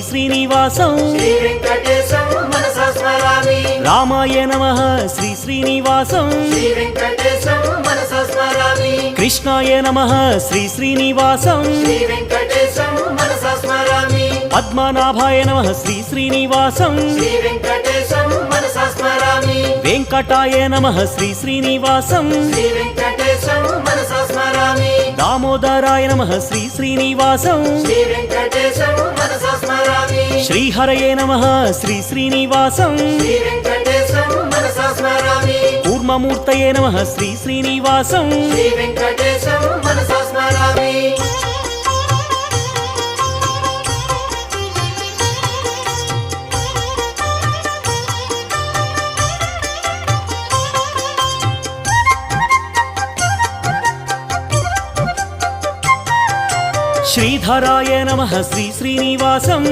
శ్రీనివాసం శ్రీ వెంకటేశం మనసా స్మరామి రామాయ నమః శ్రీ శ్రీనివాసం శ్రీ వెంకటేశం మనసా స్మరామి కృష్ణాయ నమః శ్రీ శ్రీనివాసం శ్రీ వెంకటేశం మనసా స్మరామి పద్మనాభాయ నమః శ్రీ శ్రీనివాసం శ్రీ వెంకటేశం మనసా స్మరామి వెంకటాయ నమః శ్రీ శ్రీనివాసం శ్రీ వెంకటేశం మనసా స్మరామి దామోదరాయ నమః శ్రీ శ్రీనివాసం శ్రీ వెంకటేశం మనసా స్మరామి శ్రీహరయే నమః శ్రీ శ్రీనివాసం శ్రీ వెంకటేశం మనసా స్మరామి కూర్మమూర్తయే నమః శ్రీ శ్రీనివాసం శ్రీ వెంకటేశం మనసా స్మరామి శ్రీధరాయ నమః శ్రీ శ్రీనివాసం